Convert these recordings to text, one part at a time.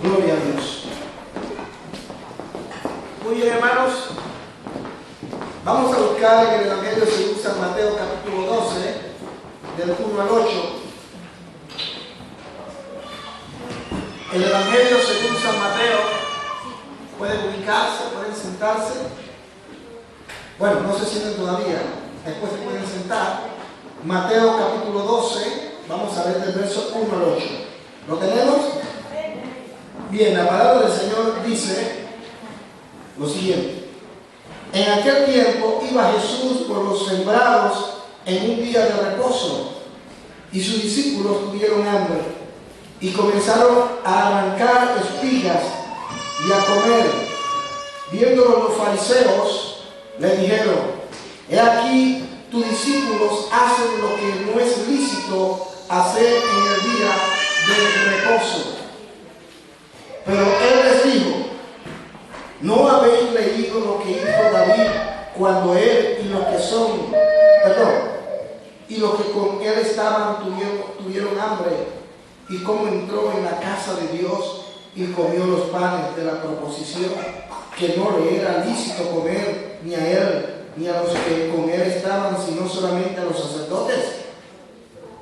Gloria a Dios. Muy bien, hermanos. Vamos a buscar en el Evangelio según San Mateo capítulo 12, del 1 al 8. El Evangelio según San Mateo. Pueden ubicarse, pueden sentarse. Bueno, no se sienten todavía. Después se pueden sentar. Mateo capítulo 12. Vamos a ver del verso 1 al 8. ¿Lo tenemos? Bien, la palabra del Señor dice lo siguiente. En aquel tiempo iba Jesús por los sembrados en un día de reposo, y sus discípulos tuvieron hambre, y comenzaron a arrancar espigas y a comer. Viéndolo los fariseos, le dijeron: he aquí, tus discípulos hacen lo que no es lícito hacer en el día de reposo. Pero él les dijo: ¿no habéis leído lo que hizo David cuando él y los que con él estaban tuvieron hambre, y cómo entró en la casa de Dios y comió los panes de la proposición, que no le era lícito comer ni a él ni a los que con él estaban, sino solamente a los sacerdotes?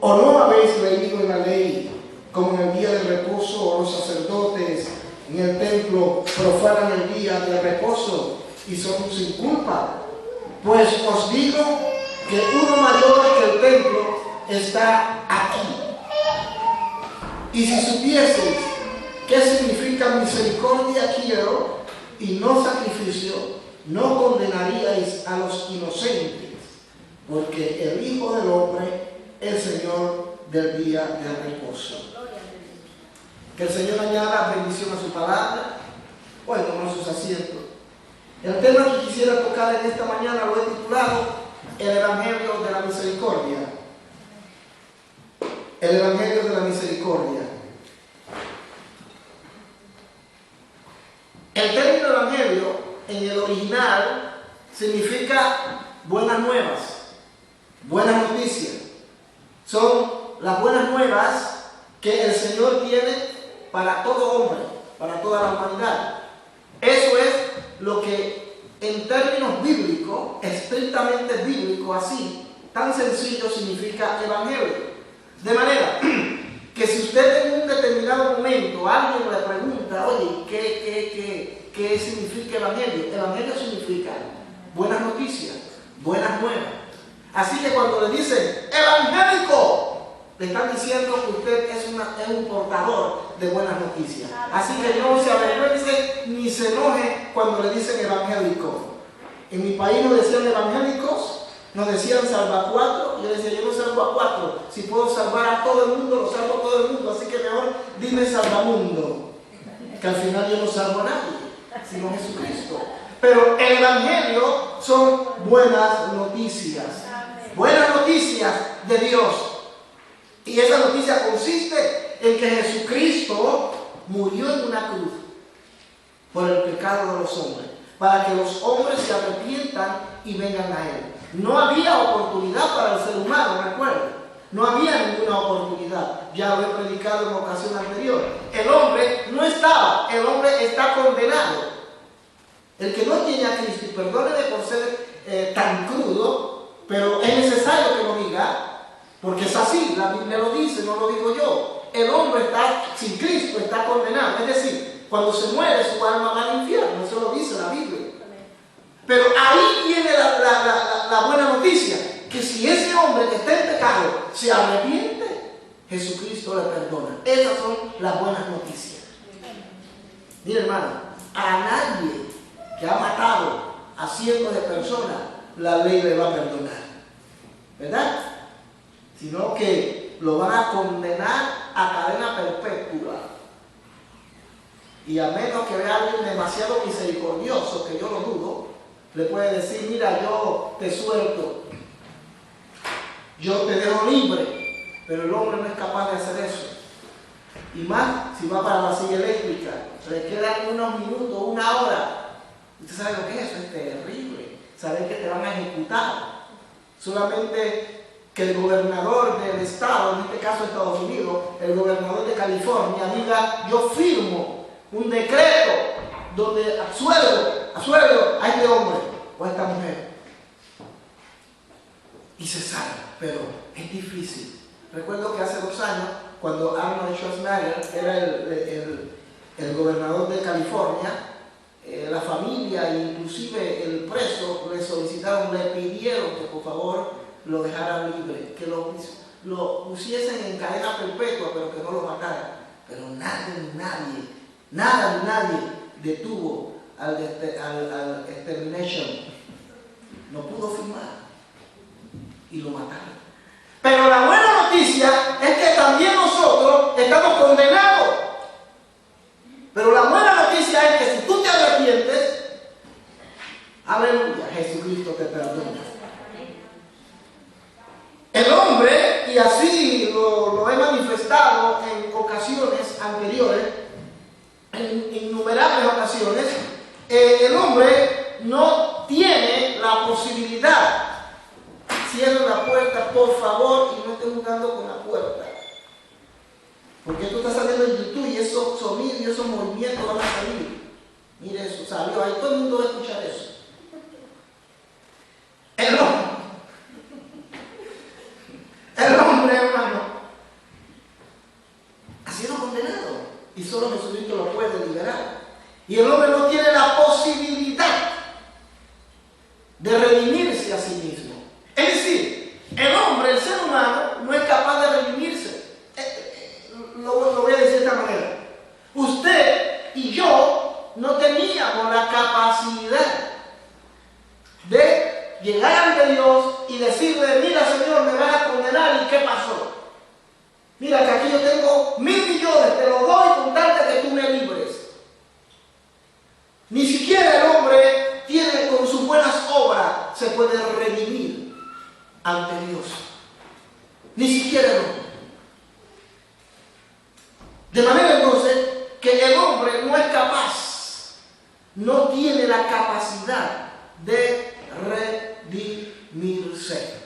¿O no habéis leído en la ley como en el día del reposo los sacerdotes en el templo profanan el día de reposo y son sin culpa? Pues os digo que uno mayor que el templo está aquí. Y si supieseis qué significa misericordia quiero y no sacrificio, no condenaríais a los inocentes, porque el Hijo del Hombre es Señor del día de reposo. Que el Señor añada bendición a su palabra. Bueno, tomar sus asientos. El tema que quisiera tocar en esta mañana lo he titulado El Evangelio de la Misericordia. El Evangelio de la Misericordia. El término Evangelio en el original significa buenas nuevas, buenas noticias. Son las buenas nuevas que el Señor tiene para todo hombre, para toda la humanidad. Eso es lo que en términos bíblicos, estrictamente bíblicos, así, tan sencillo, significa evangelio. De manera que si usted en un determinado momento alguien le pregunta: oye, ¿qué significa evangelio? Evangelio significa buenas noticias, buenas nuevas. Así que cuando le dicen evangélico, le están diciendo que usted es un portador de buenas noticias. Así que no se avergüence ni se enoje cuando le dicen evangélico. En mi país nos decían evangélicos, nos decían salvacuatro. Yo decía: yo no salvo a cuatro. Si puedo salvar a todo el mundo, lo salvo a todo el mundo. Así que mejor dime salvamundo, que al final yo no salvo a nadie, sino Jesucristo. Pero el evangelio son buenas noticias. Buenas noticias de Dios. Y esa noticia consiste en que Jesucristo murió en una cruz por el pecado de los hombres, para que los hombres se arrepientan y vengan a Él. No había oportunidad para el ser humano, recuerden. No había ninguna oportunidad. Ya lo he predicado en ocasión anterior. El hombre no estaba, el hombre está condenado. El que no tiene a Cristo, y perdóneme por ser tan crudo, pero es necesario que lo diga, porque es así, la Biblia lo dice, no lo digo yo. El hombre está sin Cristo, está condenado. Es decir, cuando se muere su alma va al infierno, eso lo dice la Biblia. Pero ahí viene la buena noticia, que si ese hombre que está en pecado se arrepiente, Jesucristo le perdona. Esas son las buenas noticias. Mira, hermano, a nadie que ha matado a cientos de personas, la ley le va a perdonar, ¿verdad? Sino que lo van a condenar a cadena perpetua. Y a menos que vea alguien demasiado misericordioso, que yo lo dudo, le puede decir: mira, yo te suelto, yo te dejo libre. Pero el hombre no es capaz de hacer eso. Y más si va para la silla eléctrica, le quedan unos minutos, una hora. Usted sabe lo que es eso, es terrible. Saber que te van a ejecutar. Solamente que el gobernador del estado, en este caso Estados Unidos, el gobernador de California, diga: yo firmo un decreto donde absuelvo a este hombre o a esta mujer, y se salva. Pero es difícil. Recuerdo que hace 2 años, cuando Arnold Schwarzenegger era el gobernador de California, la familia e inclusive el preso le solicitaron, le pidieron que por favor lo dejaran libre, que lo pusiesen en cadena perpetua, pero que no lo mataran. Pero nadie detuvo al extermination. No pudo firmar y lo mataron. Pero la buena noticia es que también nosotros estamos condenados. Pero la buena noticia es que si tú te arrepientes, aleluya, Jesucristo te perdona. El hombre, y así lo he manifestado en ocasiones anteriores, en innumerables ocasiones, el hombre no tiene la posibilidad. Cierra la puerta, por favor, y no estés jugando con la puerta. Porque tú estás saliendo en YouTube y esos sonidos y esos movimientos van a salir. Mire eso, salió ahí, todo el mundo va a escuchar eso. El hombre, hermano, ha sido condenado y solo Jesucristo lo puede liberar. Y el hombre no tiene la posibilidad de redimirse a sí mismo. Es decir, el hombre, el ser humano, no es capaz de redimirse. Lo voy a decir de esta manera. Usted y yo no teníamos la capacidad de llegar ante Dios y decirle: mira, Señor, me vas a condenar, ¿y qué pasó? Mira que aquí yo tengo 1.000 millones, te los doy con tal de que tú me libres. Ni siquiera el hombre tiene, con sus buenas obras, se puede redimir ante Dios. Ni siquiera el hombre. De manera entonces que el hombre no es capaz, no tiene la capacidad de redimirse.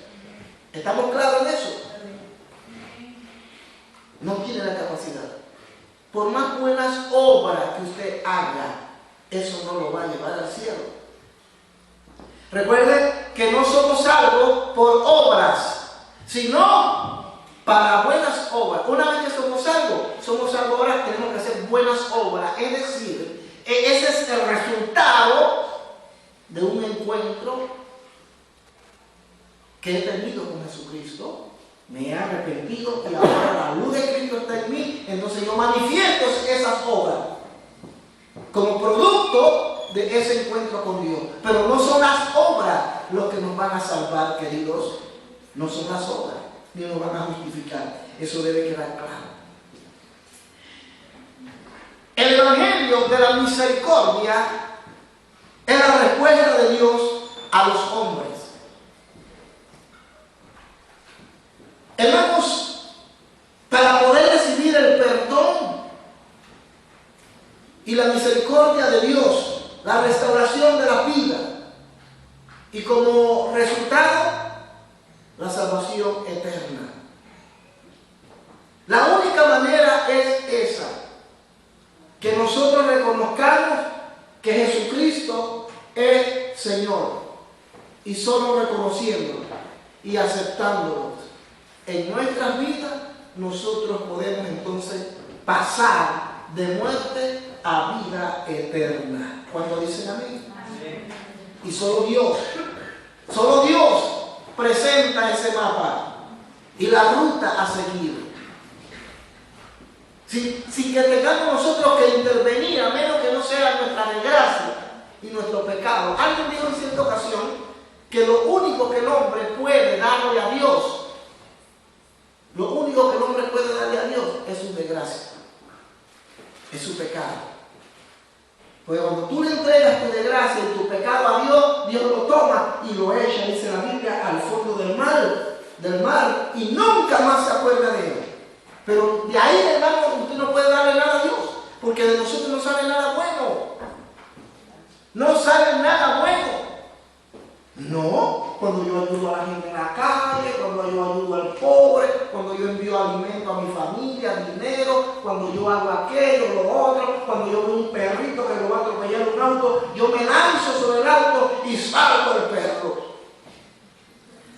¿Estamos claros en eso? No tiene la capacidad. Por más buenas obras que usted haga, eso no lo va a llevar al cielo. Recuerden que no somos salvos por obras, sino para buenas obras. Una vez que somos salvos ahora, tenemos que hacer buenas obras. Es decir, ese es el resultado de un encuentro que he tenido con Jesucristo. Me he arrepentido y ahora la luz de Cristo está en mí. Entonces yo manifiesto esas obras como producto de ese encuentro con Dios. Pero no son las obras lo que nos van a salvar, queridos. No son las obras, ni nos van a justificar. Eso debe quedar claro. El Evangelio de la misericordia es la respuesta de Dios a los hombres. Hermanos, para poder recibir el perdón y la misericordia de Dios, la restauración de la vida y como resultado, la salvación eterna. La única manera es esa, que nosotros reconozcamos que Jesucristo es Señor, y solo reconociéndolo y aceptándolo en nuestras vidas, nosotros podemos entonces pasar de muerte a vida eterna. ¿Cuándo dicen amén? Y solo Dios presenta ese mapa y la ruta a seguir. Sin que tengamos nosotros que intervenir, a menos que no sea nuestra desgracia y nuestro pecado. Alguien dijo en cierta ocasión que lo único que el hombre puede darle a Dios, lo único que el hombre puede darle a Dios es su desgracia, es su pecado. Porque cuando tú le entregas tu desgracia y tu pecado a Dios, Dios lo toma y lo echa, dice la Biblia, al fondo del mar, y nunca más se acuerda de él. Pero de ahí, hermano, usted no puede darle nada a Dios, porque de nosotros no sale nada bueno. No sale nada bueno. No, cuando yo ayudo a la gente en la calle, cuando yo ayudo al pobre, cuando yo envío alimento a mi familia, dinero, cuando yo hago aquello, lo otro, cuando yo veo un perrito que lo va a atropellar un auto, yo me lanzo sobre el auto y salvo al perro.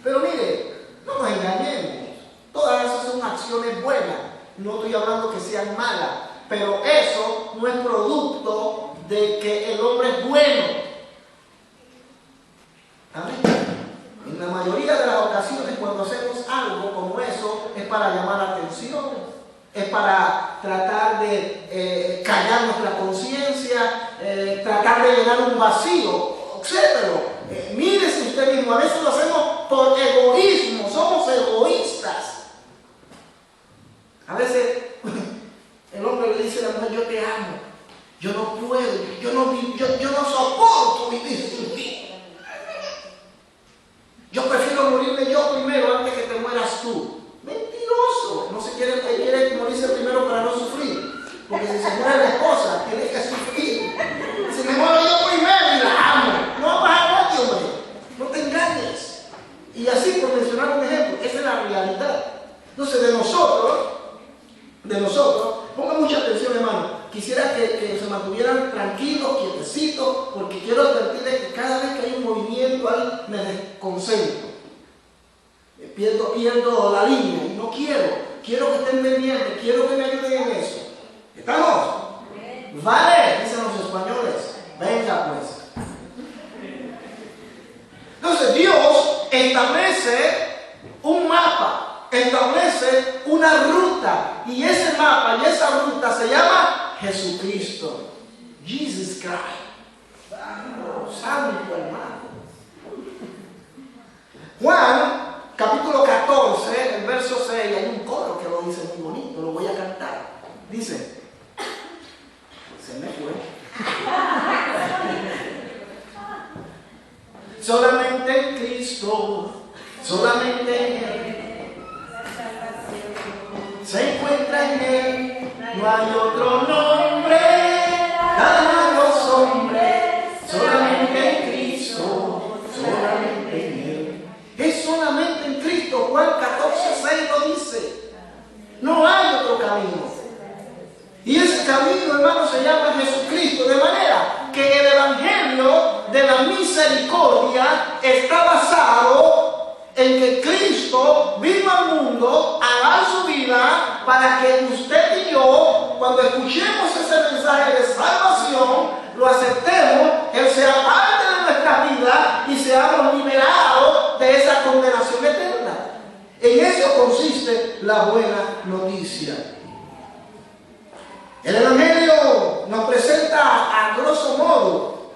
Pero mire, no nos engañemos, todas esas son acciones buenas, no estoy hablando que sean malas, pero eso no es producto de que el hombre es bueno. Amén. En la mayoría de las ocasiones cuando hacemos algo como eso es para llamar la atención, es para tratar de callar nuestra conciencia, tratar de llenar un vacío, etc. Mírese usted mismo, a veces lo hacemos por egoísmo, somos egoístas. A veces el hombre le dice a la mujer, yo te amo, yo no puedo, yo no soporto vivir sin ti. Yo prefiero morirme yo primero antes que te mueras tú. Mentiroso. No se quiere morirse primero para no sufrir. Porque si se muere la esposa, tiene que sufrir. Si me muero yo primero y la amo, no vas a morir, hombre. No te engañes. Y así, por mencionar un ejemplo, esa es la realidad. Entonces, de nosotros, pongan mucha atención, hermano. Quisiera que se mantuvieran tranquilos, quietecitos, porque quiero advertirles que cada vez que hay un movimiento ahí me desconcentro. Pierdo la línea y no quiero que estén pendientes, quiero que me ayuden en eso. ¿Estamos? Vale, dicen los españoles. Venga pues. Entonces Dios establece un mapa, establece una ruta, y ese mapa y esa ruta se llama Jesucristo. Jesus Christ. Santo hermano. Juan, capítulo 14, el verso 6, hay un coro que lo dice muy bonito, lo voy a cantar. Dice, se me fue. Solamente en Cristo, solamente en Él, se encuentra en Él, no hay otro nombre, nada a los hombres, solamente en Cristo, solamente en Él. Es solamente en Cristo, Juan 14:6 lo dice. No hay otro camino. Y ese camino, hermano, se llama Jesucristo. De manera que el Evangelio de la misericordia está basado en que Cristo vino al mundo a dar su vida para que usted y yo, cuando escuchemos ese mensaje de salvación, lo aceptemos, Él sea parte de nuestra vida y seamos liberados de esa condenación eterna. En eso consiste la buena noticia. El Evangelio nos presenta a grosso modo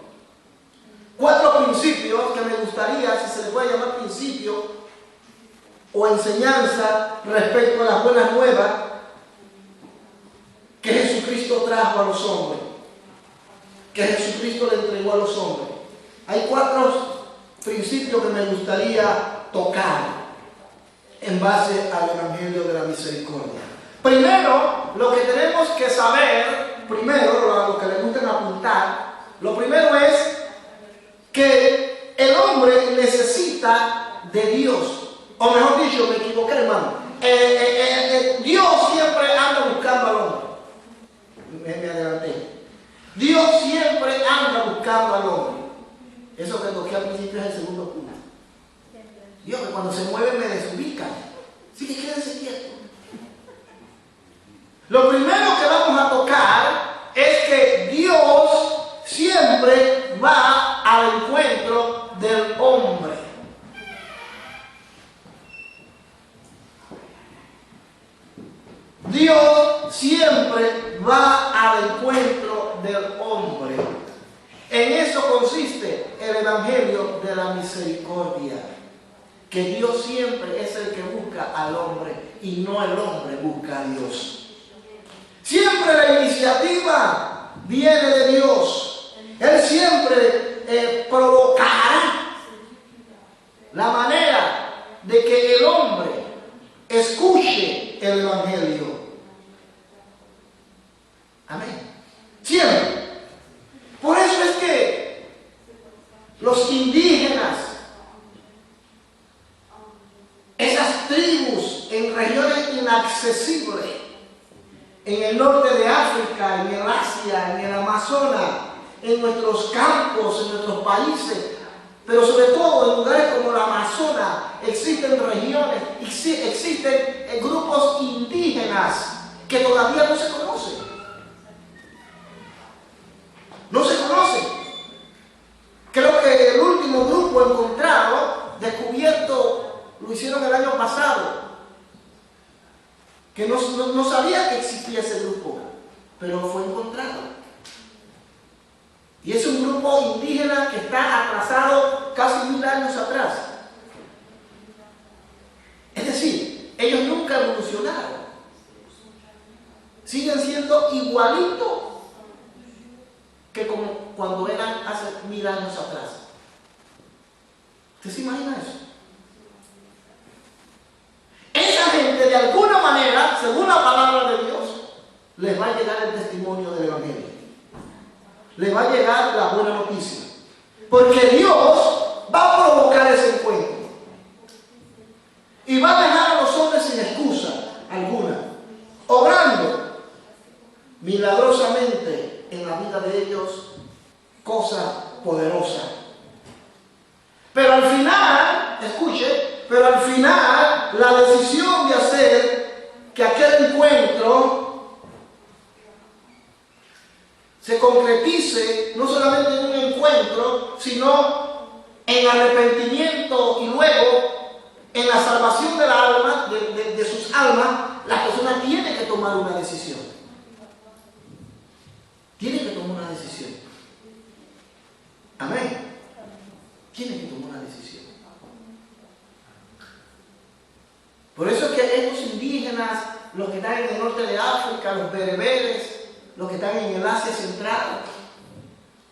4 principios que me gustaría, si se les puede llamar principio o enseñanza respecto a las buenas nuevas que Jesucristo trajo a los hombres, que Jesucristo le entregó a los hombres. Hay 4 principios que me gustaría tocar en base al Evangelio de la misericordia. Primero, lo que tenemos que saber, primero, lo que les gusta apuntar, lo primero es que el hombre necesita de Dios. O mejor dicho, me equivoqué, hermano. Dios siempre anda buscando al hombre. Me adelanté. Dios siempre anda buscando al hombre. Eso que toqué al principio es el segundo punto. Dios, que cuando se mueve me desubica. Así que quédense quietos. Lo primero que vamos a tocar es que Dios siempre va al encuentro del hombre. Dios siempre va al encuentro del hombre. En eso consiste el Evangelio de la misericordia. Que Dios siempre es el que busca al hombre y no el hombre busca a Dios. Siempre la iniciativa viene de Dios. Él siempre provocará la manera de que el hombre escuche el Evangelio. Amén. Siempre. Por eso es que los indígenas accesible en el norte de África, en el Asia, en el Amazonas, en nuestros campos, en nuestros países, pero sobre todo en lugares como el Amazonas existen regiones, existen grupos indígenas que todavía no se conocen. No se conocen. Creo que el último grupo encontrado, descubierto, lo hicieron el año pasado, que no sabía que existía ese grupo, pero fue encontrado. Y es un grupo indígena que está atrasado casi 1000 años atrás. Es decir, ellos nunca evolucionaron. Siguen siendo igualitos que como cuando eran hace 1000 años atrás. ¿Usted se imagina eso? Esa gente, de alguna manera, según la palabra de Dios, les va a llegar el testimonio del Evangelio. Les va a llegar la buena noticia. Porque Dios va a provocar ese encuentro. Y va a dejar a los hombres sin excusa alguna, obrando milagrosamente en la vida de ellos cosas poderosas. Pero al final, escuche, pero al final la decisión de hacer que aquel encuentro se concretice no solamente en un encuentro, sino en arrepentimiento y luego en la salvación de la alma, de sus almas, la persona tiene que tomar una decisión. Tiene que tomar una decisión. Amén. Tiene que tomar una decisión. Por eso es que estos indígenas, los que están en el norte de África, los bereberes, los que están en el Asia Central,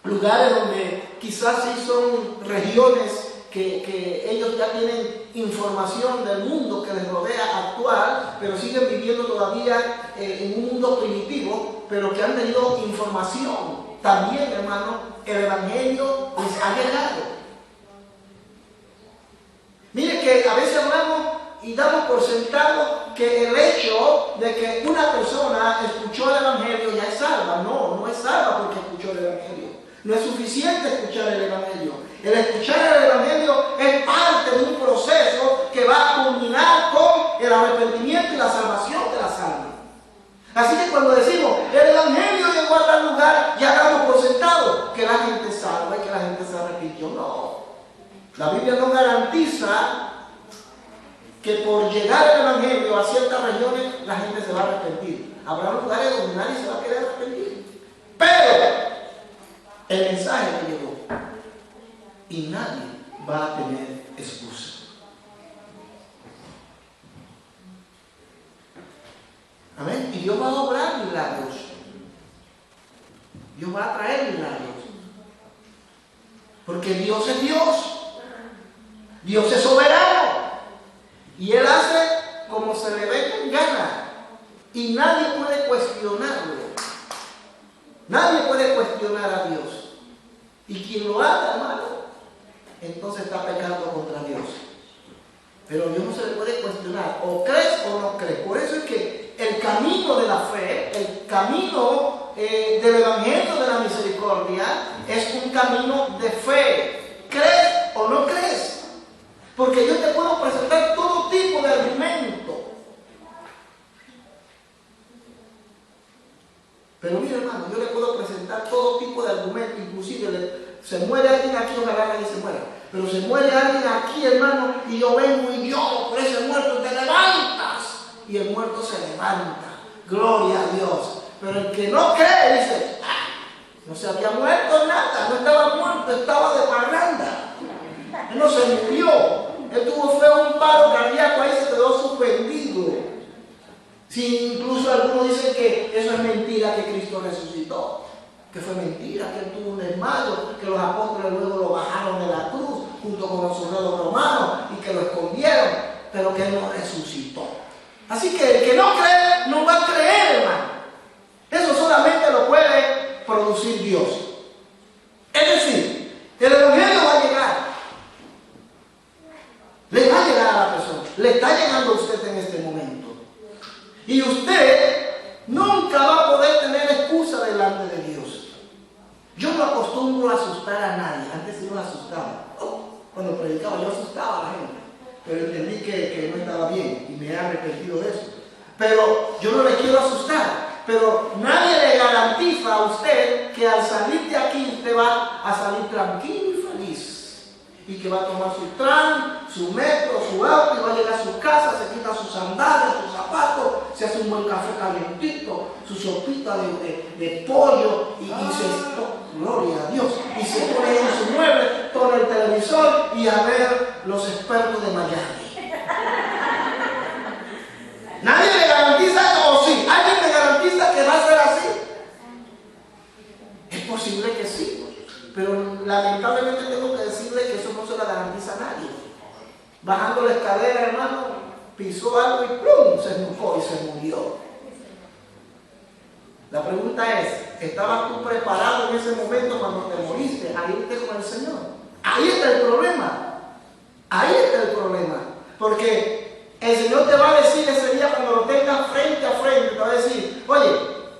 lugares donde quizás sí son regiones que ellos ya tienen información del mundo que les rodea actual, pero siguen viviendo todavía en un mundo primitivo, pero que han tenido información. También, hermano, el Evangelio les ha llegado. Mire que a veces hablamos y damos por sentado que el hecho de que una persona escuchó el Evangelio ya es salva. No, no es salva porque escuchó el Evangelio. No es suficiente escuchar el Evangelio. El escuchar el Evangelio es parte de un proceso que va a culminar con el arrepentimiento y la salvación de las almas. Así que cuando decimos el Evangelio llegó a tal lugar, ya damos por sentado que la gente es salva y que la gente se arrepintió. No. La Biblia no garantiza que por llegar el Evangelio a ciertas regiones la gente se va a arrepentir. Habrá lugares donde nadie se va a querer arrepentir. Pero el mensaje que llegó y nadie va a tener excusa. Amén. Y Dios va a obrar milagros. Dios va a traer milagros. Porque Dios es Dios. Dios es soberano. Y Él hace como se le ve con gana. Y nadie puede cuestionarlo. Nadie puede cuestionar a Dios. Y quien lo haga, hermano, entonces está pecando contra Dios. Pero Dios no se le puede cuestionar. O crees o no crees. Por eso es que el camino de la fe, el camino del Evangelio de la misericordia, es un camino de fe. ¿Crees o no crees? Porque yo te puedo presentar todo tipo de argumentos. Pero mira, hermano, yo le puedo presentar todo tipo de argumentos. Inclusive se muere alguien aquí, ojalá nadie se muera. Pero se muere alguien aquí, hermano, y yo vengo y lloro por ese muerto, te levantas. Y el muerto se levanta. Gloria a Dios. Pero el que no cree dice, no se había muerto nada, no estaba muerto, estaba de parranda. Él no se murió. Él fue un paro cardíaco, ahí se quedó suspendido. Si incluso algunos dicen que eso es mentira, que Cristo resucitó. Que fue mentira, que él tuvo un desmayo, que los apóstoles luego lo bajaron de la cruz junto con los soldados romanos y que lo escondieron, pero que él no resucitó. Así que el que no cree, no va a creer, hermano. Eso solamente lo puede producir Dios. Es decir, el Evangelio va a llegar. Le va a llegar a la persona. Le está llegando a usted en este momento. Y usted usted nunca va a poder tener excusa delante de Dios. Yo no acostumbro a asustar a nadie. Antes sí nos asustaba. Cuando predicaba yo asustaba a la gente. Pero entendí que no estaba bien y me he arrepentido de eso. Pero yo no le quiero asustar. Pero nadie le garantiza a usted que al salir de aquí usted va a salir tranquilo y feliz. Y que va a tomar su tram, su metro, su auto y va a llegar a su casa, se quita sus sandalias, sus zapatos, se hace un buen café calientito, su sopita de pollo y se, gloria a Dios, y se pone en su mueble, pone el televisor y a ver los expertos de Miami. Nadie le garantiza eso, o sí, alguien le garantiza que va a ser así. Es posible que sí. Pero lamentablemente tengo que decirle que eso no se lo garantiza a nadie. Bajando la escalera, hermano, pisó algo y ¡plum! Se enojó y se murió. La pregunta es, ¿estabas tú preparado en ese momento cuando te moriste a irte con el Señor? Ahí está el problema. Ahí está el problema. Porque el Señor te va a decir ese día cuando lo tengas frente a frente, te va a decir, oye,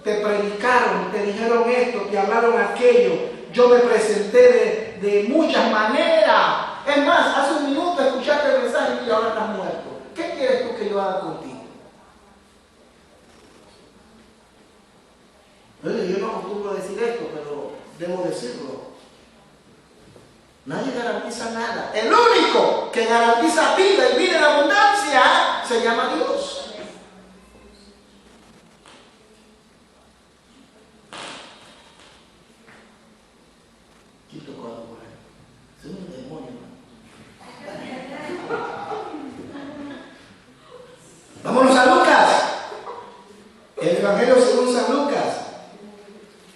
te predicaron, te dijeron esto, te hablaron aquello. Yo me presenté de muchas maneras. Es más, hace un minuto escuchaste el mensaje y ahora estás muerto. ¿Qué quieres tú que yo haga contigo? Yo no acostumbro a decir esto, pero debo decirlo. Nadie garantiza nada. El único que garantiza vida y vida en abundancia se llama Dios. Es un demonio. Vámonos a Lucas. El Evangelio según San Lucas.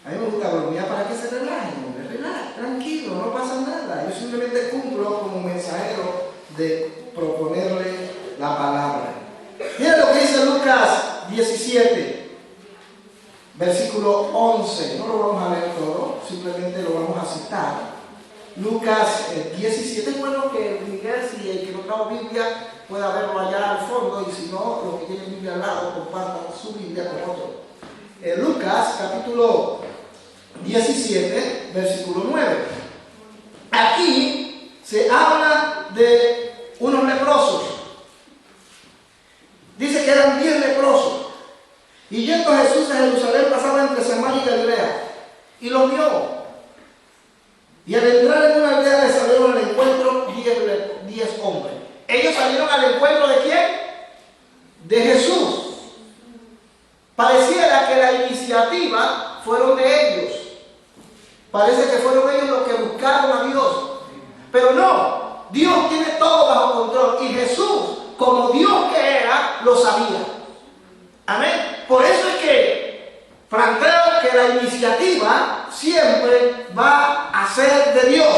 A mí me gusta bromear para que se relajen, hombre. Relaja, tranquilo, no pasa nada. Yo simplemente cumplo como mensajero de proponerle la palabra. Mira lo que dice Lucas 17, versículo 11. No lo vamos a leer todo, simplemente lo vamos a citar. Lucas 17, es bueno que Miguel, si el que no trae Biblia, pueda verlo allá al fondo, y si no, los que tienen Biblia al lado, compartan su Biblia con otro. Lucas, capítulo 17, versículo 9. Aquí se habla de unos leprosos. Dice que eran 10 leprosos. Y yendo Jesús a Jerusalén, pasaba entre Samaria y Galilea, y los vio. Y al entrar en una aldea le salieron al encuentro 10 hombres. Ellos salieron al encuentro ¿de quién? De Jesús. Pareciera que la iniciativa fueron de ellos. Parece que fueron ellos los que buscaron a Dios. Pero no, Dios tiene todo bajo control. Y Jesús, como Dios que era, lo sabía. Amén. Por eso es que planteo que la iniciativa siempre va a ser de Dios.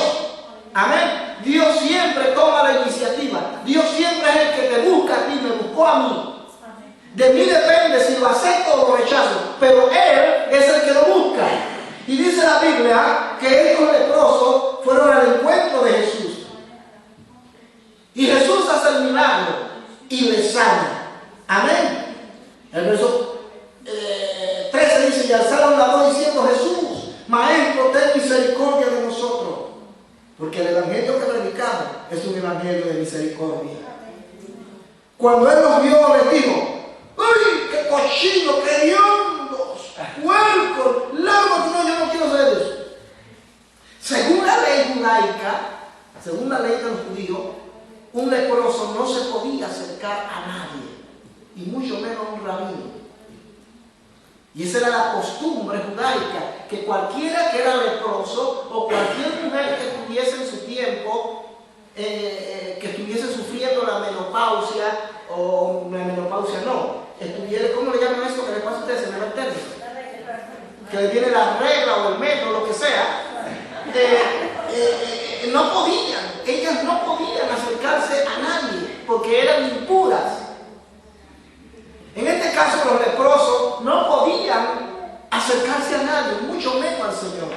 Amén. Dios siempre toma la iniciativa. Dios siempre es el que te busca a ti, me buscó a mí. De mí depende si lo acepto o lo rechazo, pero Él es el que lo busca. Y dice la Biblia que estos leprosos fueron al encuentro de Jesús. Y Jesús hace el milagro y les sana. Amén. El verso 13 dice, y alzaron la voz diciendo, Jesús, Maestro, ten misericordia de nosotros. Porque el evangelio que predicamos es un evangelio de misericordia. Cuando Él los vio, les dijo, ¡ay, qué cochino, qué hediondos, puercos, lávate! No, yo no quiero ser eso. Según la ley judaica, según la ley de los judíos, un leproso no se podía acercar a nadie, y mucho menos a un rabino. Y esa era la costumbre judaica, que cualquiera que era leproso o cualquier mujer que estuviese en su tiempo, que estuviese sufriendo la menopausia, o la menopausia no, estuviera, ¿cómo le llaman esto que le pasa a ustedes? Se me va el término. Que le viene la regla o el metro, lo que sea. No podían, ellas no podían acercarse a nadie, porque eran impuras. En este caso los leprosos no podían acercarse a nadie, mucho menos al Señor.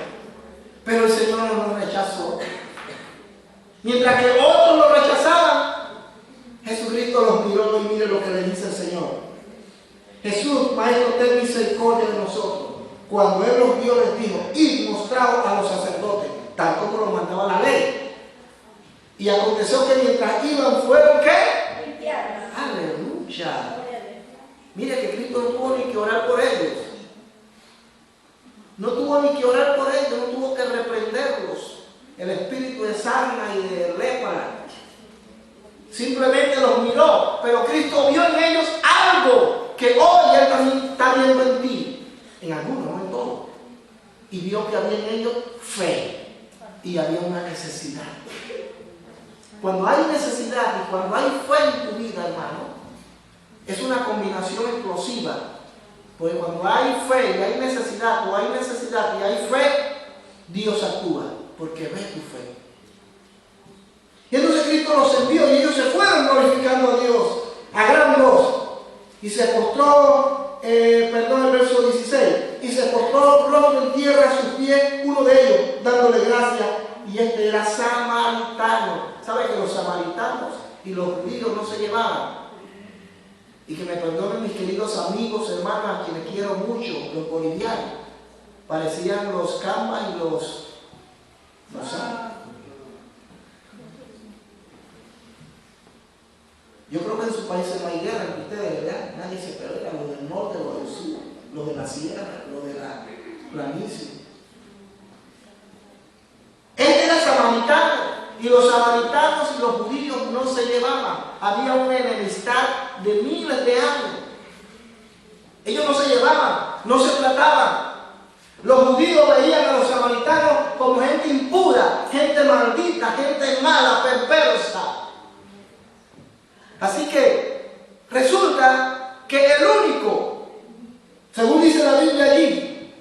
Pero el Señor no los rechazó. Mientras que otros lo rechazaban, Jesucristo los miró y mire lo que le dice el Señor. Jesús, Maestro, ten misericordia de nosotros. Cuando Él los vio, les dijo, id mostraos a los sacerdotes, tal como lo mandaba la ley. Y aconteció que mientras iban, fueron ¿qué? Limpiados. Aleluya. Mire que Cristo no tuvo ni que orar por ellos. No tuvo ni que orar por ellos, no tuvo que reprenderlos. El espíritu de sarna y de lepra. Simplemente los miró, pero Cristo vio en ellos algo que hoy Él también está viendo en ti. En algunos, no en todos. Y vio que había en ellos fe. Y había una necesidad. Cuando hay necesidad y cuando hay fe en tu vida, hermano, es una combinación explosiva. Porque cuando hay fe y hay necesidad, o hay necesidad y hay fe, Dios actúa, porque ve tu fe. Y entonces Cristo los envió y ellos se fueron glorificando a Dios a gran voz. Y se postró, el verso 16, y se postró rostro en tierra a sus pies, uno de ellos, dándole gracias, y este era samaritano. ¿Sabe que los samaritanos y los judíos no se llevaban? Y que me perdonen mis queridos amigos, hermanos, a quienes quiero mucho, los bolivianos. Parecían los cambas y los yo creo que en su país se maigueran entre ustedes, ¿verdad? Nadie se pelea, los del norte, los del sur, los de la sierra, los de la planicie. Este era samaritano, y los samaritanos y los judíos no se llevaban. Había una enemistad de miles de años. Ellos no se llevaban, no se trataban. Los judíos veían a los samaritanos como gente impura, gente maldita, gente mala, perversa. Así que resulta que el único, según dice la Biblia allí,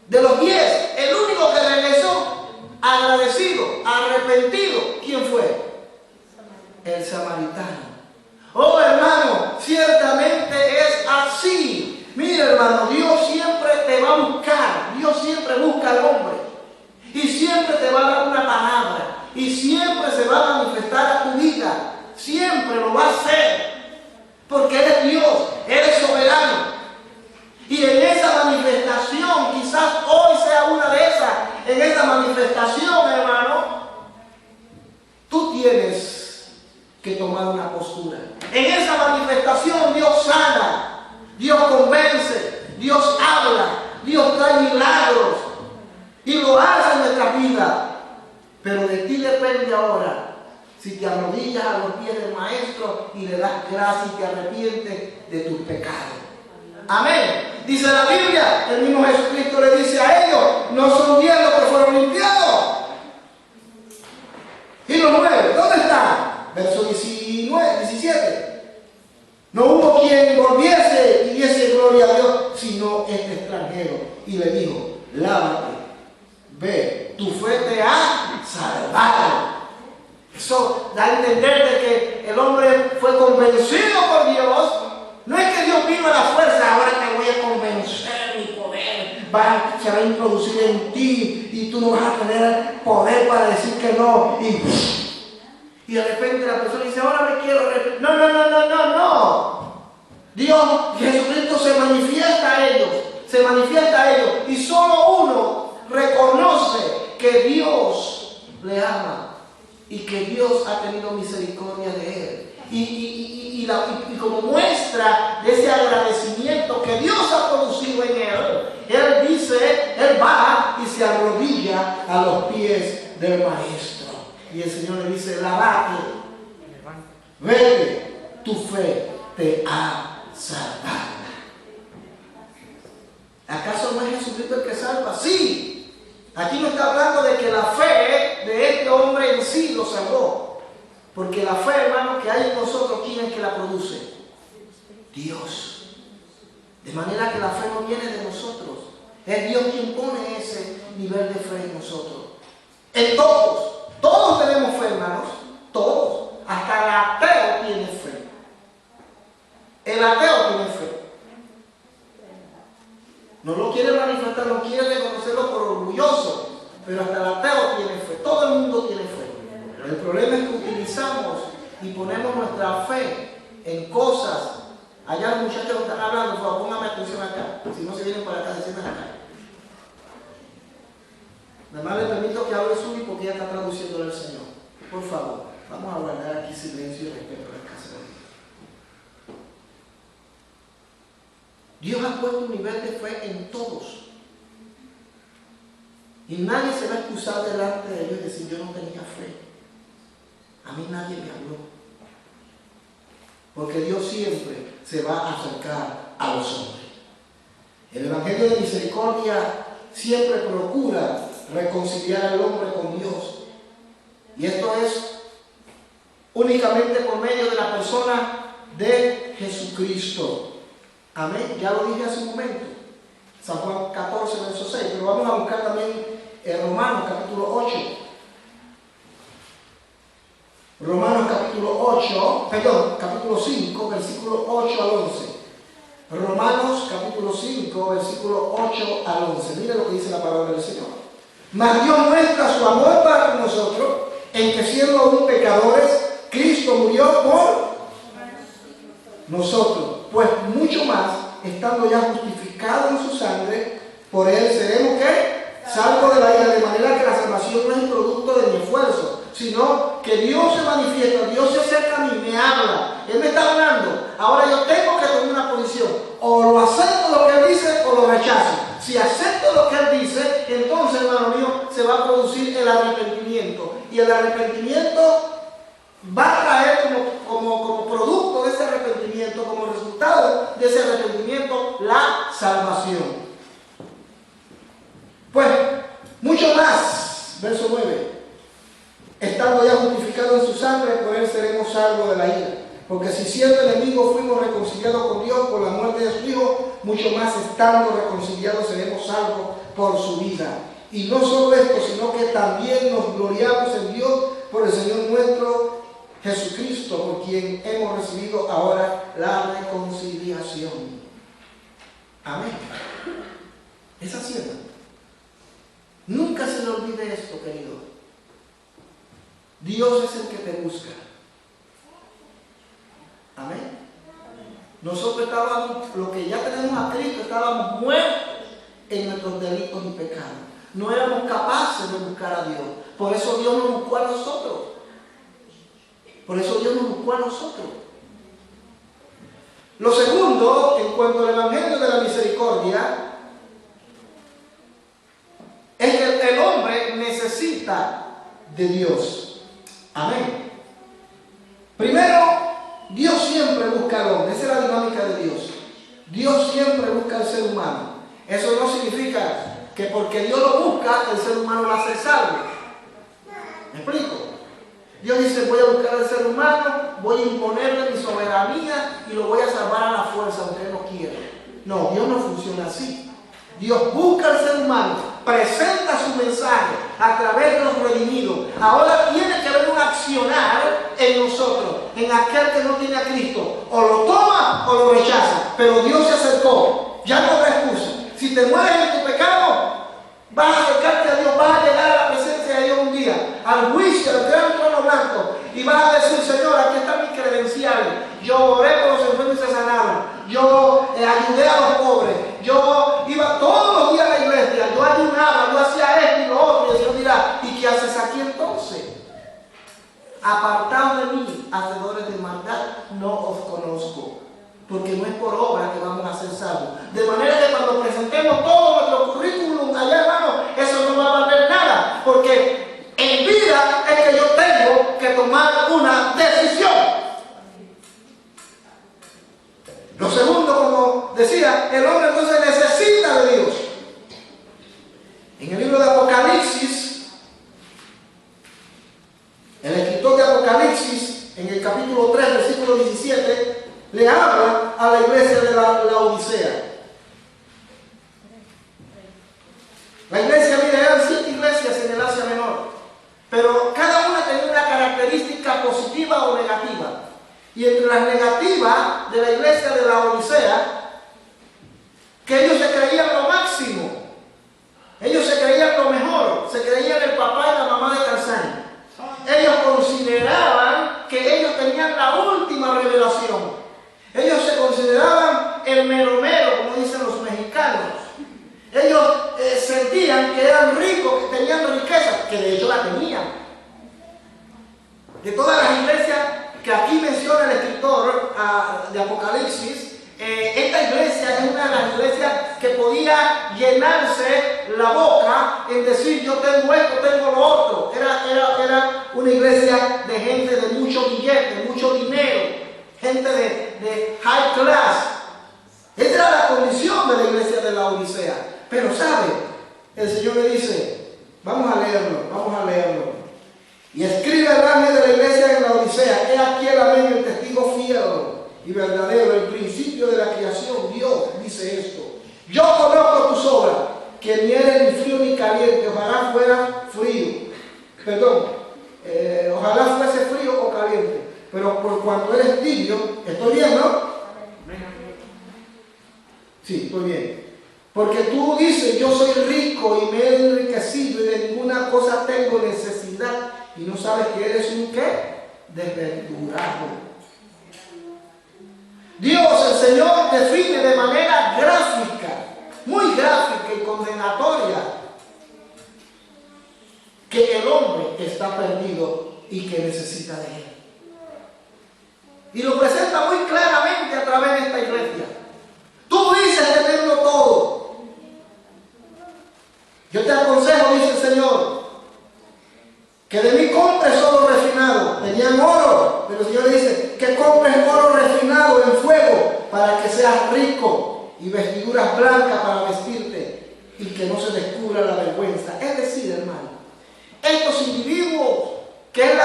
de los 10, el único que regresó agradecido, arrepentido, ¿quién fue? El samaritano. Oh, hermano, ciertamente es así. Mira, hermano, Dios siempre te va a buscar. Dios siempre busca al hombre. Y siempre te va a dar una palabra. Y siempre se va a manifestar a tu vida. Siempre lo va a hacer. Porque Él es Dios. Él es soberano. Y en esa manifestación, quizás hoy sea una de esas. En esa manifestación, hermano, tú tienes que tomar una postura. En esa manifestación Dios sana, Dios convence, Dios habla, Dios trae milagros y lo hace en nuestra vida. Pero de ti depende ahora si te arrodillas a los pies del Maestro y le das gracia y te arrepientes de tus pecados. Amén. Dice la Biblia, el mismo Jesucristo le dice a ellos, no son 10 los que fueron limpiados. ¿Y los 9? ¿Dónde están? Verso 17. No hubo quien volviese y diese gloria a Dios, sino este extranjero. Y le dijo, lávate, ve, tu fe te ha salvado. Eso da a entender de que el hombre fue convencido por Dios. No es que Dios vino a la fuerza, ahora te voy a convencer, mi poder se va a introducir en ti y tú no vas a tener poder para decir que no. Y de repente la persona dice, ahora me quiero arrepentir. No. Dios, Jesucristo se manifiesta a ellos. Y solo uno reconoce que Dios le ama y que Dios ha tenido misericordia de él. Y como muestra de ese agradecimiento que Dios ha producido en él dice, él va y se arrodilla a los pies del Maestro. Y el Señor le dice, lávate, vete, tu fe te ha salvado. ¿Acaso no es Jesucristo el que salva? Sí. Aquí no está hablando de que la fe de este hombre en sí lo salvó. Porque la fe, hermano, que hay en nosotros, ¿quién es que la produce? Dios. De manera que la fe no viene de nosotros. Es Dios quien pone ese nivel de fe en nosotros. En todos. Todos tenemos fe, hermanos. Todos. Hasta el ateo tiene fe. El ateo tiene fe. No lo quiere manifestar, no quiere reconocerlo por orgulloso. Pero hasta el ateo tiene fe. Todo el mundo tiene fe. El problema es que utilizamos y ponemos nuestra fe en cosas Allá los muchachos están hablando, por favor, póngame atención acá. Si no se vienen para acá, se sientan acá. Nada más le permito que hable Suri porque ella está traduciendo al Señor. Por favor, vamos a guardar aquí silencio y respeto a la casa de Dios. Dios ha puesto un nivel de fe en todos. Y nadie se va a excusar delante de ellos y decir, yo no tenía fe. A mí nadie me habló. Porque Dios siempre se va a acercar a los hombres. El Evangelio de Misericordia siempre procura reconciliar al hombre con Dios. Y esto es únicamente por medio de la persona de Jesucristo. Amén. Ya lo dije hace un momento. San Juan 14, verso 6. Pero vamos a buscar también en Romanos capítulo 8. Romanos capítulo 5, versículo 8 al 11. Romanos capítulo 5, versículo 8 al 11. Mire lo que dice la palabra del Señor. Mas Dios muestra su amor para nosotros en que siendo aún pecadores, Cristo murió por nosotros. Pues mucho más, estando ya justificados en su sangre, por él seremos ¿qué? Salvos de la ira, de manera que la salvación no es el producto de mi esfuerzo, sino que Dios se manifiesta, Dios se acerca a mí, me habla, Él me está hablando. Ahora yo tengo que tomar una posición, o lo acepto lo que Él dice o lo rechazo. Si acepto lo que Él dice, entonces, hermano mío, se va a producir el arrepentimiento. Y el arrepentimiento va a traer como producto de ese arrepentimiento, como resultado de ese arrepentimiento, la salvación. Pues, mucho más, verso 9. Estando ya justificados en su sangre, por él seremos salvos de la ira. Porque si siendo enemigos fuimos reconciliados con Dios por la muerte de su Hijo, mucho más estando reconciliados seremos salvos por su vida. Y no solo esto, sino que también nos gloriamos en Dios por el Señor nuestro Jesucristo, por quien hemos recibido ahora la reconciliación. Amén. Es así, hermano. Nunca se le olvide esto, querido. Dios es el que te busca. Amén. Nosotros estábamos, lo que ya tenemos a Cristo, estábamos muertos en nuestros delitos y pecados. No éramos capaces de buscar a Dios. Por eso Dios nos buscó a nosotros. Por eso Dios nos buscó a nosotros. Lo segundo, en cuanto al Evangelio de la Misericordia, es que el hombre necesita de Dios. Amén. Primero, Dios siempre busca al hombre. Esa es la dinámica de Dios. Dios siempre busca al ser humano. Eso no significa que porque Dios lo busca, el ser humano va a ser salvo. ¿Me explico? Dios dice, voy a buscar al ser humano, voy a imponerle mi soberanía y lo voy a salvar a la fuerza, aunque él no quiera. No, Dios no funciona así. Dios busca al ser humano, presenta su mensaje a través de los redimidos. Ahora tiene que haber un accionar en nosotros, en aquel que no tiene a Cristo. O lo toma o lo rechaza. Pero Dios se acercó. Ya no habrá excusa. Si te mueres en tu pecado, vas a acercarte a Dios, vas a llegar a la presencia de Dios un día, al juicio, al gran trono blanco, y vas a decir, Señor, aquí están mis credenciales. Yo oré por los enfermos y se sanaron. Yo ayudé a los pobres. Yo iba todos los días a la iglesia. Yo ayunaba, yo hacía esto y lo otro. Y el Señor dirá, ¿y qué haces aquí entonces? Apartados de mí, hacedores de maldad, no os conozco. Porque no es por obra que vamos a ser salvos. De manera que cuando presentemos todo nuestro currículum allá, hermano, eso no va a valer nada. Porque en vida es que yo tengo que tomar una decisión. Lo segundo, como decía, el hombre entonces necesita de Dios. En el libro de Apocalipsis, el escritor de Apocalipsis, en el capítulo 3, versículo 17, le habla a la iglesia de la Odisea. La iglesia, mire, eran 7 iglesias en el Asia Menor, pero cada una tenía una característica positiva o negativa. Y entre las negativas de la iglesia de la Odisea, que ellos se creían lo máximo, ellos se creían lo mejor, se creían el papá y la mamá de Tarzán. Ellos consideraban que ellos tenían la última revelación. Ellos se consideraban creían que eran ricos, que tenían riqueza, que de hecho la tenían. De todas las iglesias que aquí menciona el escritor de Apocalipsis, esta iglesia es una de las iglesias que podía llenarse la boca en decir yo tengo esto, tengo lo otro. Era una iglesia de gente de mucho billete, mucho dinero, gente de high class. Esa era la condición de la iglesia de la Odisea. Pero ¿sabe? El Señor le dice, vamos a leerlo. Y escribe el ángel de la iglesia en la Odisea, he aquí el amén, el testigo fiel y verdadero, el principio de la creación. Dios dice esto: yo conozco tus obras, que ni eres ni frío ni caliente. Ojalá fuera frío, ojalá fuese frío o caliente, pero por cuanto eres tibio, estoy bien, ¿no? Sí, estoy bien. Porque tú dices, yo soy rico y me he enriquecido y de ninguna cosa tengo necesidad, y no sabes que eres un ¿qué? Desventurado. Dios, el Señor, define de manera gráfica, muy gráfica y condenatoria, que el hombre está perdido y que necesita de Él. Y lo presenta muy claramente a través de esta iglesia. Tú dices tenerlo todo. Yo te aconsejo, dice el Señor, que de mí compres oro refinado. Tenían oro, pero el Señor dice que compres oro refinado en fuego para que seas rico, y vestiduras blancas para vestirte y que no se descubra la vergüenza. Es decir, hermano, estos individuos, que es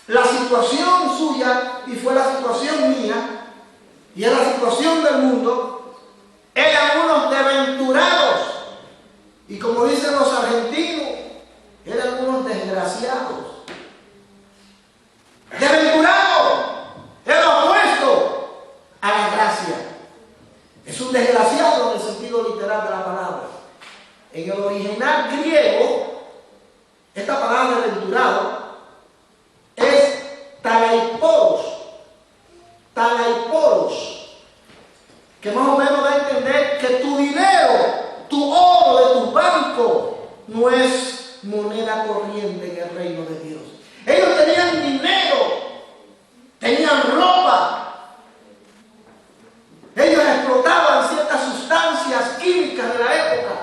la situación suya y fue la situación mía y es la situación del mundo, eran unos desventurados, y como dicen los argentinos, eran unos desgraciados. Desventurado es lo opuesto a la gracia. Es un desgraciado en el sentido literal de la palabra. En el original griego, esta palabra desventurado es talaiporos, que más o menos da a entender que tu dinero, tu oro de tu banco, no es moneda corriente en el reino de Dios. Ellos tenían dinero, tenían ropa, ellos explotaban ciertas sustancias químicas de la época,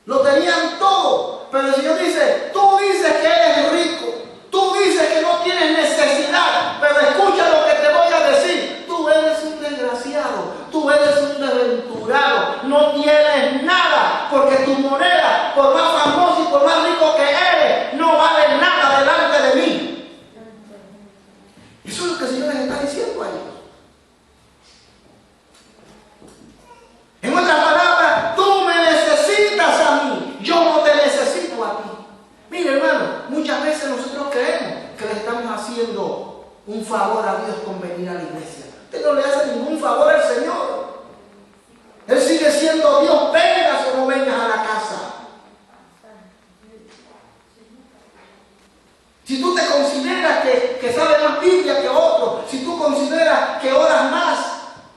lo tenían todo. Pero el Señor dice, tú dices que eres rico, tú dices que no tienes necesidad, pero escucha lo que te voy a decir: tú eres un desgraciado, tú eres un desventurado, no tienes nada, porque tu moneda, por más famoso y por más rico que eres, no vale nada delante de mí. Eso es lo que el Señor les está diciendo a ellos. En otras palabras, tú me necesitas a mí, yo no te necesito a ti. Mire, hermano, muchas veces nosotros creemos que le estamos haciendo un favor a Dios con venir a la iglesia. Usted no le hace ningún favor al Señor. Él sigue siendo Dios, vengas o no vengas a la casa. Si tú te consideras que sabes más Biblia que otro, si tú consideras que oras más,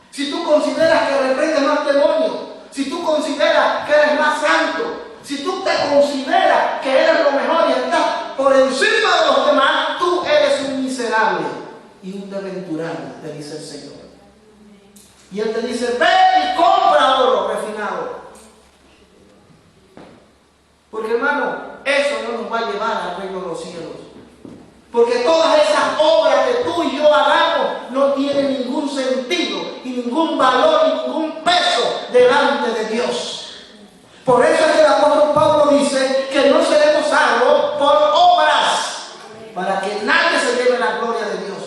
si tú consideras que reprendes más demonios, si tú consideras que eres más santo, si tú te consideras que eres lo mejor y estás por encima de los demás, tú eres un miserable y un desventurado, te dice el Señor. Y Él te dice, ve y compra oro refinado. Porque, hermano, eso no nos va a llevar al reino de los cielos. Porque todas esas obras que tú y yo hagamos no tienen ningún sentido y ningún valor y ningún peso delante de Dios. Por eso es que el apóstol Pablo dice que no seremos salvos por obras, para que nadie se lleve la gloria de Dios.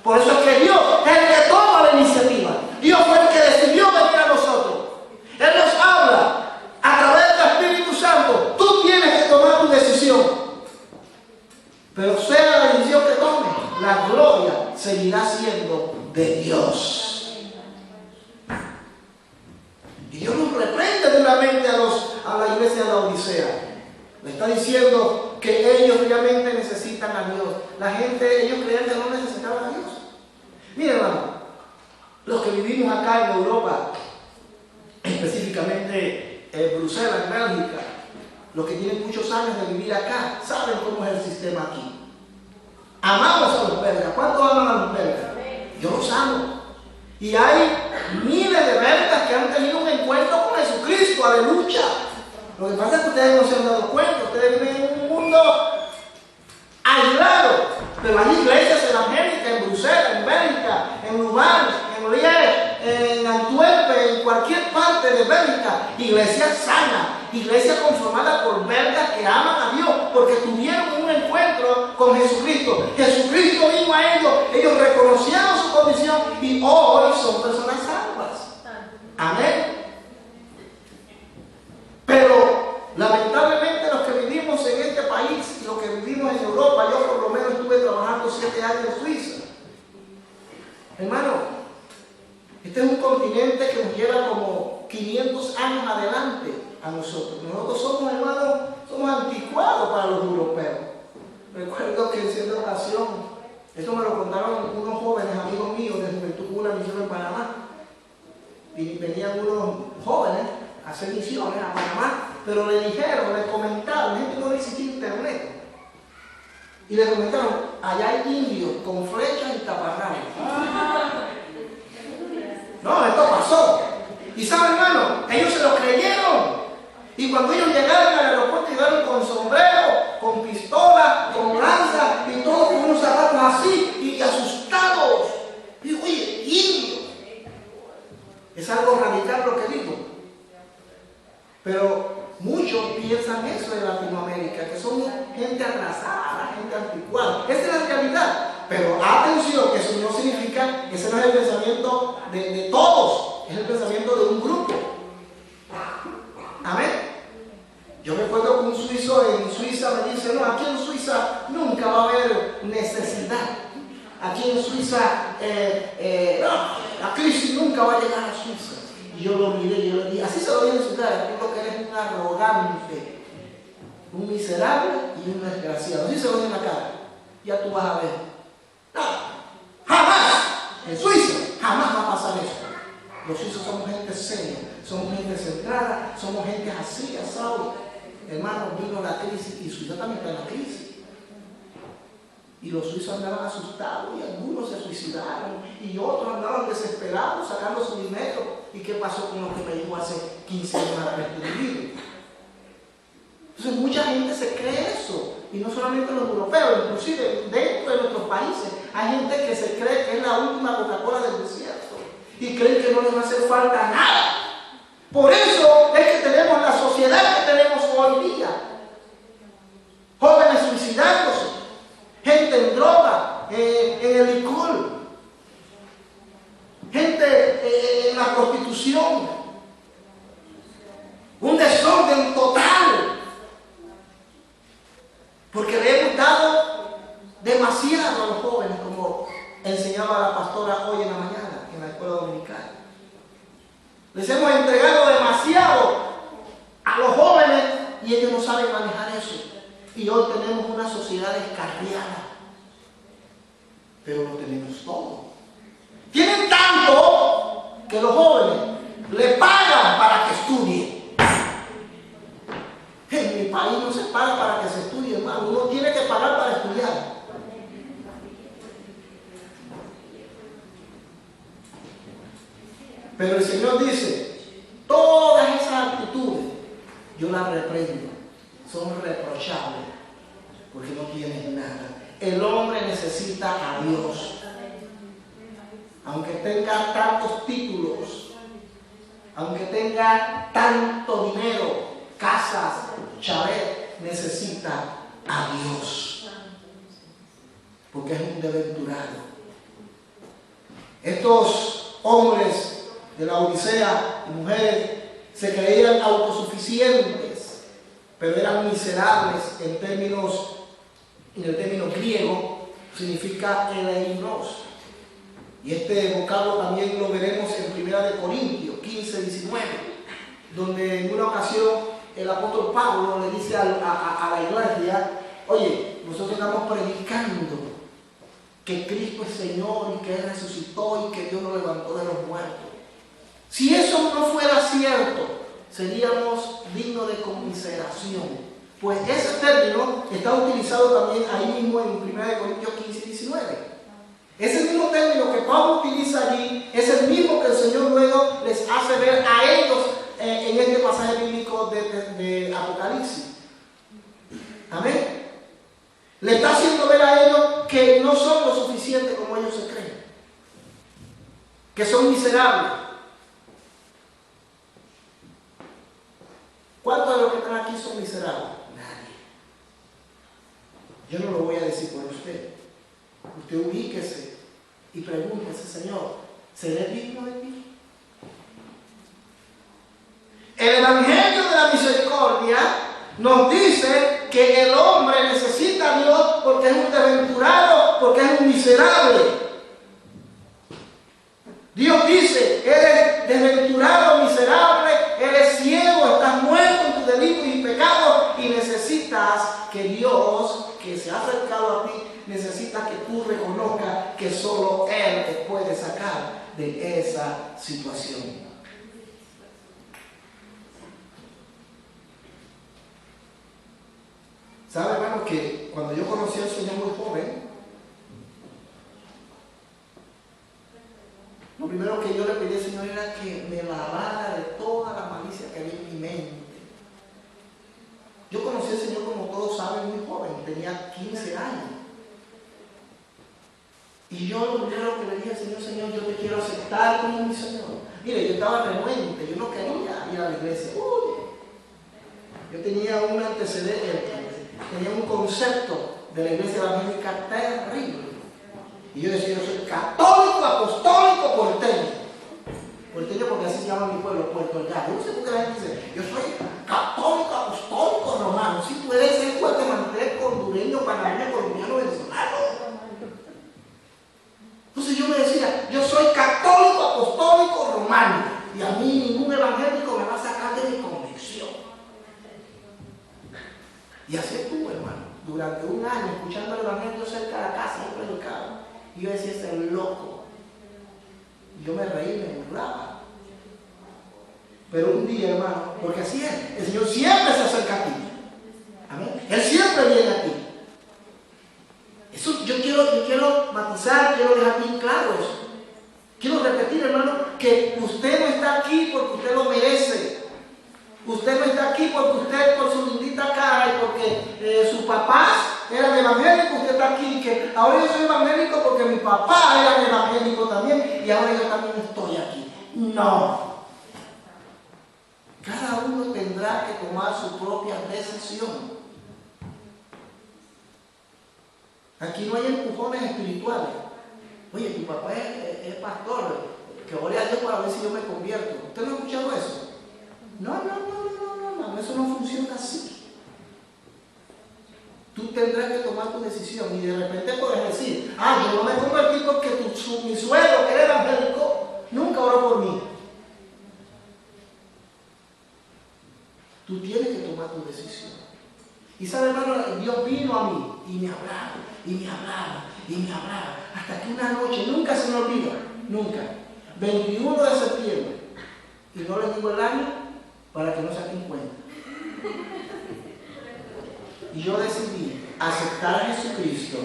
Por eso es que Dios es el que toma la iniciativa. Dios fue el que decidió venir a nosotros. Él nos habla a través del Espíritu Santo. Tú tienes que tomar tu decisión. Pero sea la decisión que tomes, la gloria seguirá siendo de Dios. Y Dios nos reprende duramente a la iglesia de la Odisea. Le está diciendo que ellos realmente necesitan a Dios. La gente, ellos creían que no necesitaban a Dios. Miren, hermano, los que vivimos acá en Europa, específicamente Bruselas, en Bélgica, los que tienen muchos años de vivir acá, saben cómo es el sistema aquí. Amamos a los belgas. ¿Cuántos aman a los belgas? Yo los amo. Y hay miles de belgas que han tenido un encuentro con Jesucristo, aleluya. Lo que pasa es que ustedes no se han dado cuenta, ustedes viven en un mundo aislado, pero hay iglesias evangélicas en Bruselas, en Bélgica, en Louvain, en Liège, en Antwerp, en cualquier parte de Bélgica, iglesias sanas, iglesias conformadas por belgas que aman a Dios, porque tuvieron un encuentro con Jesucristo. Jesucristo vino a ellos reconocieron su condición y hoy son personas salvas. Amén. Pero lamentablemente los que vivimos en este país y los que vivimos en Europa, yo por lo menos estuve trabajando 7 años en Suiza. Hermano, este es un continente que nos lleva como 500 años adelante a nosotros. Nosotros somos, hermanos, somos anticuados para los europeos. Recuerdo que en cierta ocasión, esto me lo contaron unos jóvenes amigos míos de Juventud Una Misión en Panamá. Y venían unos jóvenes a hacer misiones a Panamá, pero le dijeron, le comentaron, gente no existía internet. Y le comentaron, allá hay indios con flechas y taparrabos. No, esto pasó. Y saben, hermano, ellos se lo creyeron. Y cuando ellos llegaron al aeropuerto, llegaron con sombrero, con pistola, con lanza y todos con unos zapatos así y asustados. Y oye, indio. Es algo radical lo que digo. Pero muchos piensan eso de Latinoamérica, que somos gente atrasada, gente anticuada. Esa es la realidad. Pero atención, que eso no significa, ese no es el pensamiento de todos, es el pensamiento de un grupo. Amén. Yo recuerdo que un suizo en Suiza me dice, no, aquí en Suiza nunca va a haber necesidad. Aquí en Suiza la crisis nunca va a llegar a Suiza. Y yo lo miré y yo le dije, así se lo dije en su cara, yo creo que eres un arrogante, un miserable y un desgraciado. Así se lo dije en la cara. Ya tú vas a ver. No, jamás, en Suiza, jamás va a pasar eso. Los suizos somos gente seria, somos gente centrada, somos gente así, asado. Hermano, vino la crisis y Suiza también está en la crisis. Y los suizos andaban asustados y algunos se suicidaron y otros andaban desesperados sacando su dinero. ¿Y qué pasó con lo que me dijo hace 15 años haber vivido? Entonces mucha gente se cree eso. Y no solamente los europeos, inclusive dentro de nuestros países hay gente que se cree que es la última Coca-Cola del desierto y creen que no les va a hacer falta nada. Por eso es que tenemos la sociedad que tenemos hoy día. Jóvenes suicidándose, gente en droga, en el licor, gente en la prostitución, un desorden total. Porque le hemos dado demasiado a los jóvenes, como enseñaba la pastora hoy en la mañana en la escuela dominical. Les hemos entregado demasiado a los jóvenes y ellos no saben manejar eso. Y hoy tenemos una sociedad descarriada. Pero lo tenemos todo. Tienen tanto que los jóvenes le pagan para que estudien. En mi país no se paga para que se estudie, hermano. Uno tiene que pagar para estudiar. Pero el Señor dice, todas esas actitudes yo las reprendo. Son reprochables porque no tienen nada. El hombre necesita a Dios. Aunque tenga tantos títulos, aunque tenga tanto dinero, casas, chalet, necesita a Dios. Porque es un desventurado. Estos hombres de la Odisea y mujeres se creían autosuficientes, pero eran miserables en el término griego, significa eleinos. Y este vocablo también lo veremos en 1 Corintios 15, 19, donde en una ocasión el apóstol Pablo le dice a la iglesia, oye, nosotros estamos predicando que Cristo es Señor y que Él resucitó y que Dios lo levantó de los muertos. Si eso no fuera cierto, seríamos dignos de conmiseración. Pues ese término está utilizado también ahí mismo en 1 Corintios 15 y 19. Ese mismo término que Pablo utiliza allí es el mismo que el Señor luego les hace ver a ellos en este pasaje bíblico de Apocalipsis. Amén. Le está haciendo ver a ellos que no son lo suficiente como ellos se creen, que son miserables. ¿Cuántos de los que están aquí son miserables? Nadie. Yo no lo voy a decir por usted. Usted ubíquese y pregúntese, Señor, ¿seré digno de ti? El Evangelio de la Misericordia nos dice que el hombre necesita a Dios porque es un desventurado, porque es un miserable. Dios dice, eres desventurado, miserable, eres ciego, estás muerto en tus delitos y pecados y necesitas que Dios, que se ha acercado a ti, necesita que tú reconozcas que solo Él te puede sacar de esa situación. ¿Sabe, hermano, que cuando yo conocí al Señor muy joven, lo primero que yo le pedí al Señor era que me lavara de toda la malicia que había en mi mente? Yo conocí al Señor, como todos saben, muy joven, tenía 15 años. Y yo lo primero que le dije al Señor, Señor, yo te quiero aceptar como mi Señor. Mire, yo estaba renuente, yo no quería ir a la iglesia. Yo tenía un antecedente, tenía un concepto de la iglesia evangélica terrible. Y yo decía, yo soy católico, apostólico, porteño. Porteño porque así se llama mi pueblo, Puerto Llano. No sé por qué la gente dice, yo soy católico, apostólico, romano. Si tú eres el guatemalteco, hondureño, panameño, colombiano, venezolano. Entonces yo me decía, yo soy católico, apostólico, romano. Y a mí ningún evangélico me va a sacar de mi convicción. Y así estuvo, hermano. Durante un año escuchando el evangelio cerca de la casa, yo predicaba. Y yo decía, ese es loco. Y yo me reí, me burlaba. Pero un día, hermano, porque así es, el Señor siempre se acerca a ti. Amén. Él siempre viene a ti. Eso yo quiero matizar, quiero dejar bien claro eso. Quiero repetir, hermano, que usted no está aquí porque usted lo merece. Usted no está aquí porque usted, por su lindita cara y porque sus papás eran evangélicos, usted está aquí. Que ahora yo soy evangélico porque mi papá era evangélico también y ahora yo también estoy aquí. No. Cada uno tendrá que tomar su propia decisión. Aquí no hay empujones espirituales. Oye, tu papá es pastor, que ore a Dios para ver si yo me convierto. ¿Usted no ha escuchado eso? No, eso no funciona así. Tú tendrás que tomar tu decisión y de repente puedes decir, yo no me convertí porque mi suegro, que era evangélico, nunca oró por mí. Tú tienes que tomar tu decisión. Y sabe, hermano, Dios vino a mí y me hablaba, y me hablaba, y me hablaba, hasta que una noche, nunca se me olvida, nunca, 21 de septiembre, y no les digo el año para que no saquen cuenta. Y yo decidí aceptar a Jesucristo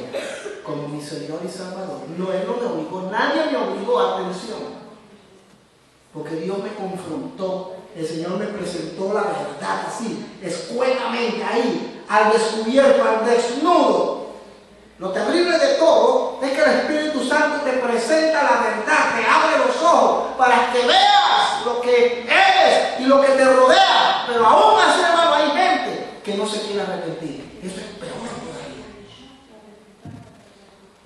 como mi Señor y Salvador. No, Él no me obligó, nadie me obligó, atención. Porque Dios me confrontó, el Señor me presentó la verdad así, escuetamente ahí, al descubierto, al desnudo. Lo terrible de todo es que el Espíritu Santo te presenta la verdad, te abre los ojos para que veas lo que eres y lo que te rodea. Pero aún así, hermano, hay gente que no se quiere arrepentir. Eso es peor.